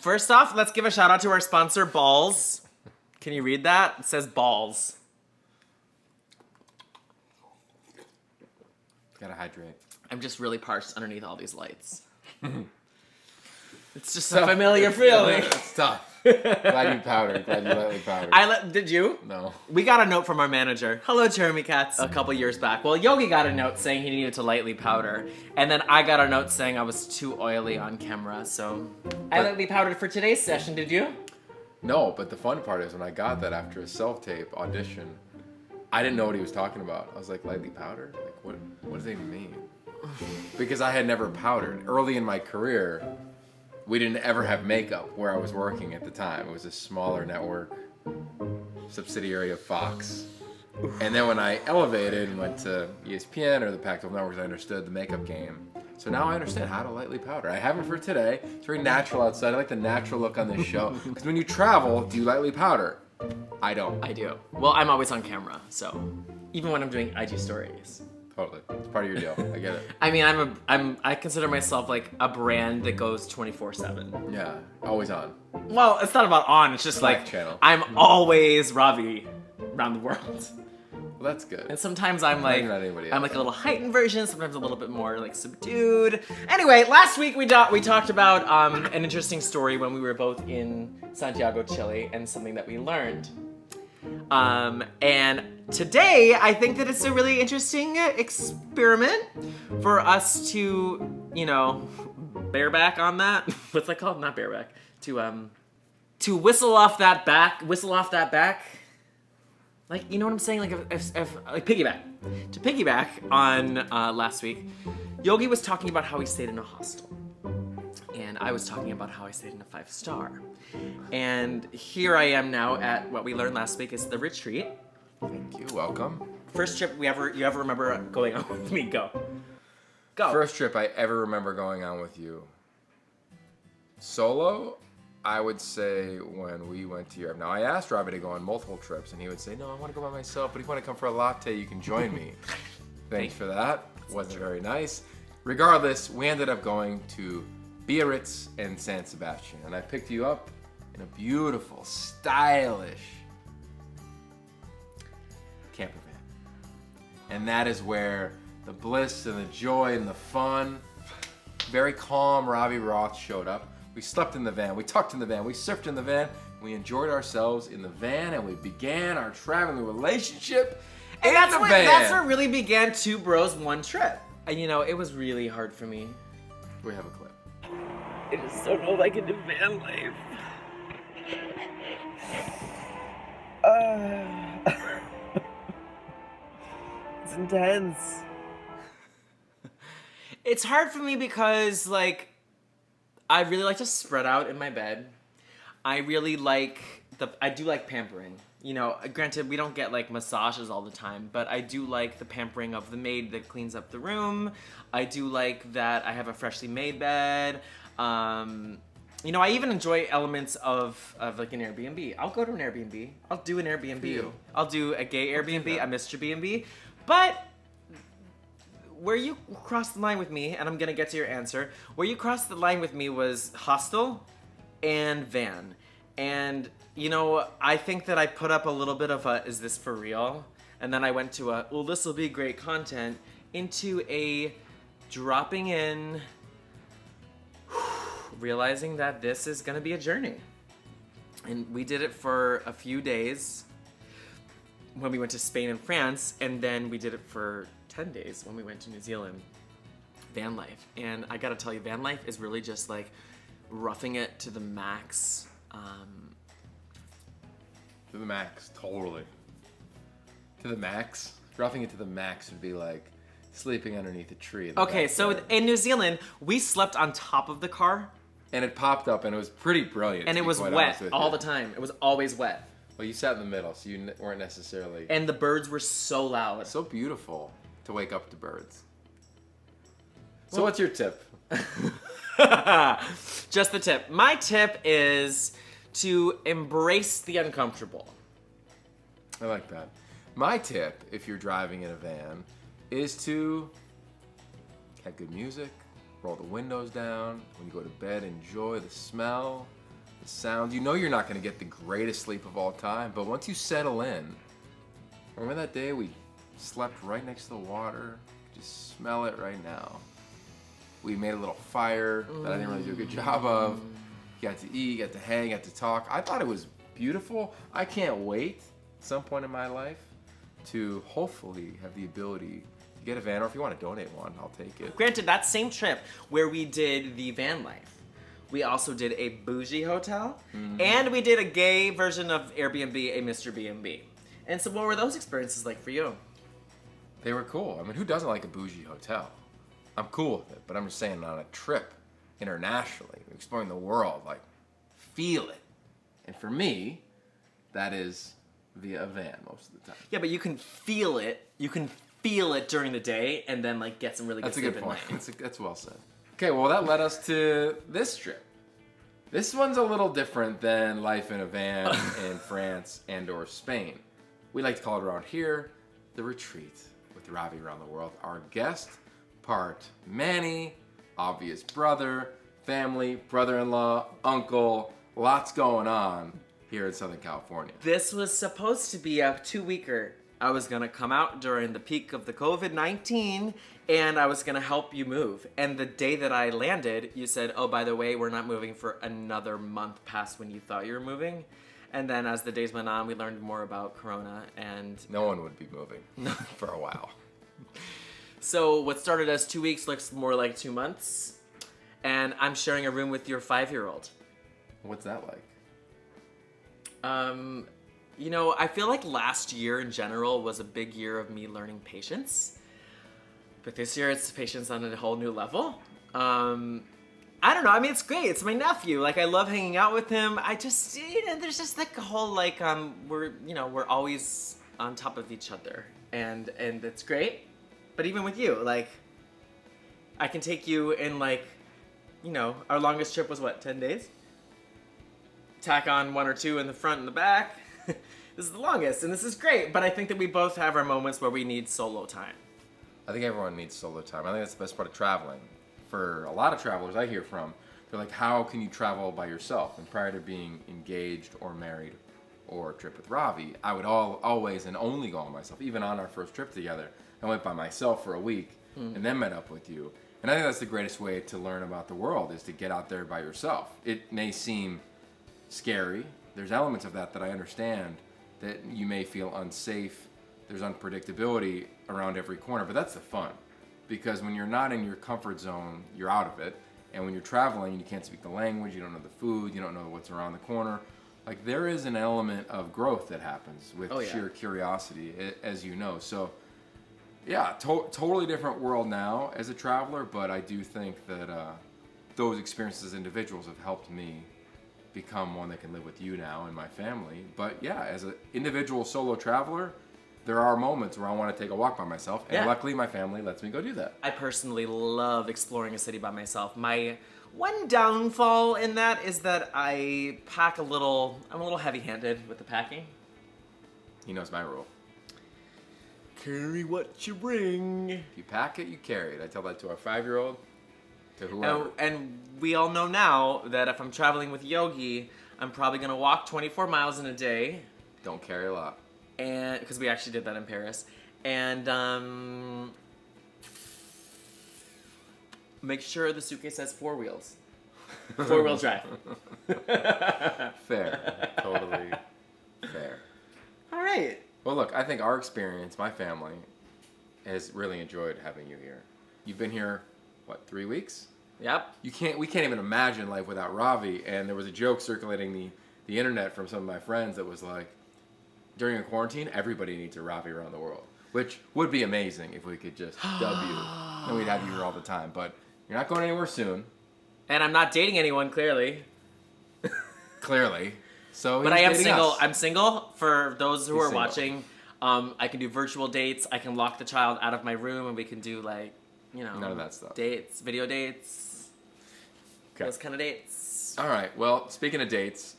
First off, let's give a shout out to our sponsor, Balls. Can you read that? It says Balls. Gotta hydrate. I'm just really parched underneath all these lights. It's just a familiar feeling. It's tough. Glad you powdered. Glad you lightly powdered. Did you? No. We got a note from our manager. Hello, Jeremy Katz. A couple years back. Well, Yogi got a note saying he needed to lightly powder. And then I got a note saying I was too oily on camera. So I lightly powdered for ttoday's session. Did you? No, but the fun part is when I got that after a self-tape audition, I didn't know what he was talking about. I was like, lightly powdered? Like, what does that even mean? Because I had never powdered. Early in my career, we didn't ever have makeup where I was working at the time. It was a smaller network subsidiary of Fox. And then when I elevated and went to ESPN or the Pac-12 networks, I understood the makeup game. So now I understand how to lightly powder. I haven't for today. It's very natural outside. I like the natural look on this show. Because when you travel, do you lightly powder? I don't. I do. Well, I'm always on camera, so even when I'm doing IG stories. Totally. It's part of your deal. I get it. I mean, I consider myself like a brand that goes 24/7. Yeah. Always on. Well, it's not about on. It's just like channel. I'm always Ravi around the world. Well, that's good. And sometimes I'm like not anybody I'm else. like a little heightened version. Sometimes a little bit more like subdued. Anyway, last week we talked about an interesting story when we were both in Santiago, Chile, and something that we learned. And today, I think that it's a really interesting experiment for us to, bareback on that. What's that called? Not bareback. To whistle off that back. Like, you know what I'm saying? Like, if like piggyback. To piggyback on last week, Yogi was talking about how he stayed in a hostel. And I was talking about how I stayed in a 5-star. And here I am now at what we learned last week is the retreat. Thank you. Welcome. First trip you ever remember going on with me? Go. First trip I ever remember going on with you. Solo, I would say when we went to Europe. Now, I asked Robbie to go on multiple trips, and he would say, no, I want to go by myself, but if you want to come for a latte, you can join me. Thanks for that. Wasn't very nice. Regardless, we ended up going to Biarritz and San Sebastian, and I picked you up in a beautiful, stylish camper van. And that is where the bliss and the joy and the fun, very calm Ravi Roth showed up. We slept in the van, we tucked in the van, we surfed in the van, we enjoyed ourselves in the van, and we began our traveling relationship in the van. That's what really began 2 bros, 1 trip. And it was really hard for me. We have a clip. I just don't know if I can do van life. It's intense. It's hard for me because, I really like to spread out in my bed. I really I do like pampering. Granted, we don't get massages all the time, but I do like the pampering of the maid that cleans up the room. I do like that I have a freshly made bed. I even enjoy elements of an Airbnb. I'll go to an Airbnb. I'll do an Airbnb. I'll do a gay Airbnb, a Mr. B&B. But where you crossed the line with me, and I'm gonna get to your answer, where you crossed the line with me was hostel and van. And, I think that I put up a little bit of a, is this for real? And then I went to this will be great content, into a dropping in, realizing that this is gonna be a journey. And we did it for a few days when we went to Spain and France, and then we did it for 10 days when we went to New Zealand. Van life. And I gotta tell you, van life is really just roughing it to the max. To the max, totally. To the max? Roughing it to the max would be like sleeping underneath a tree. Okay, so in New Zealand, we slept on top of the car. And it popped up, and it was pretty brilliant. And it was wet all the time. It was always wet. Well, you sat in the middle, so you weren't necessarily... And the birds were so loud. So beautiful to wake up to birds. So what's your tip? Just the tip. My tip is to embrace the uncomfortable. I like that. My tip, if you're driving in a van, is to have good music, roll the windows down. When you go to bed, enjoy the smell the sounds. You know you're not going to get the greatest sleep of all time, but once you settle in, remember that day we slept right next to the water? Just smell it right now. We made a little fire that I didn't really do a good job of. You got to eat, got to hang, got to talk. I thought it was beautiful. I can't wait at some point in my life to hopefully have the ability to get a van, or if you want to donate one, I'll take it. Granted, that same trip where we did the van life, we also did a bougie hotel, and we did a gay version of Airbnb, a Mr. B&B. And so what were those experiences like for you? They were cool. I mean, who doesn't like a bougie hotel? I'm cool with it, but I'm just saying on a trip internationally, exploring the world, like, feel it. And for me, that is via a van most of the time. Yeah, but you can feel it. You can feel it during the day and then, like, get some really good sleep at night. That's well said. Okay, well, that led us to this trip. This one's a little different than life in a van in France and or Spain. We like to call it around here the retreat with Ravi around the world. Our guest, part Manny, obvious brother, family, brother-in-law, uncle, lots going on here in Southern California. This was supposed to be a 2-weeker. I was gonna come out during the peak of the COVID-19 and I was gonna help you move. And the day that I landed, you said, oh, by the way, we're not moving for another month past when you thought you were moving. And then as the days went on, we learned more about Corona and... No one would be moving for a while. So what started as 2 weeks looks more like 2 months. And I'm sharing a room with your 5-year-old. What's that like? You know, I feel like last year in general was a big year of me learning patience. But this year it's patience on a whole new level. I don't know. I mean, it's great. It's my nephew. Like, I love hanging out with him. I just, you know, there's just like a whole, like, we're always on top of each other. And it's great. But even with you, like, I can take you in, like, you know, our longest trip was what, 10 days? Tack on 1 or 2 in the front and the back. This is the longest, and this is great. But I think that we both have our moments where we need solo time. I think everyone needs solo time. I think that's the best part of traveling. For a lot of travelers I hear from, they're like, how can you travel by yourself? And prior to being engaged or married or trip with Ravi, I would always and only go on myself. Even on our first trip together, I went by myself for a week and then met up with you. And I think that's the greatest way to learn about the world, is to get out there by yourself. It may seem scary. There's elements of that I understand, that you may feel unsafe. There's unpredictability around every corner, but that's the fun. Because when you're not in your comfort zone, you're out of it. And when you're traveling, you can't speak the language, you don't know the food, you don't know what's around the corner. Like, there is an element of growth that happens with sheer curiosity, as you know. So, yeah, totally different world now as a traveler, but I do think that those experiences as individuals have helped me become one that can live with you now and my family. But yeah, as an individual solo traveler, there are moments where I want to take a walk by myself, and luckily my family lets me go do that. I personally love exploring a city by myself. My one downfall in that is that I'm a little heavy-handed with the packing. He knows my rule. Carry what you bring. If you pack it, you carry it. I tell that to our 5-year-old, to whoever. And we all know now that if I'm traveling with Yogi, I'm probably going to walk 24 miles in a day. Don't carry a lot. And because we actually did that in Paris. And make sure the suitcase has 4 wheels. 4-wheel drive. Fair. Totally fair. All right. Well, look, I think our experience, my family, has really enjoyed having you here. You've been here, what, 3 weeks? Yep. We can't even imagine life without Ravi. And there was a joke circulating the internet from some of my friends that was like, during a quarantine, everybody needs a Ravi around the world, which would be amazing if we could just dub you, and we'd have you here all the time. But you're not going anywhere soon. And I'm not dating anyone, clearly. Clearly. So, but I am single. Us. I'm single. For those who are single. watching, I can do virtual dates. I can lock the child out of my room, and we can do, like, you know, none of that stuff. Dates, video dates, those kind of dates. All right. Well, speaking of dates,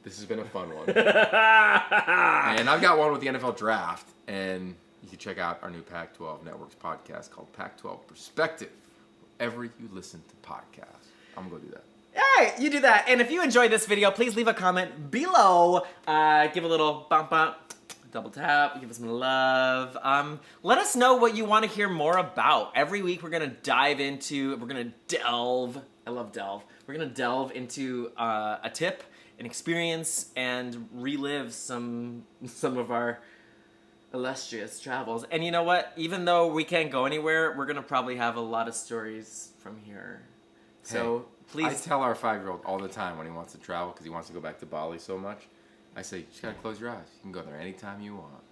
this has been a fun one. And I've got one with the NFL Draft, and you can check out our new Pac-12 Networks podcast called Pac-12 Perspective, wherever you listen to podcasts. I'm going to go do that. Hey, you do that. And if you enjoyed this video, please leave a comment below. Give a little bump up, double tap, give us some love. Let us know what you want to hear more about. Every week we're gonna delve. I love delve. We're gonna delve into a tip, an experience, and relive some of our illustrious travels. And you know what? Even though we can't go anywhere, we're gonna probably have a lot of stories from here. So please. I tell our 5-year-old all the time when he wants to travel because he wants to go back to Bali so much. I say, you just gotta close your eyes. You can go there anytime you want.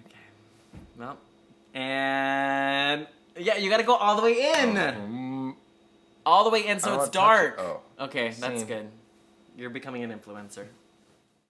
Okay. Well, and yeah, you gotta go all the way in. All the way in so it's dark. Oh. Okay, that's Same. good. You're becoming an influencer.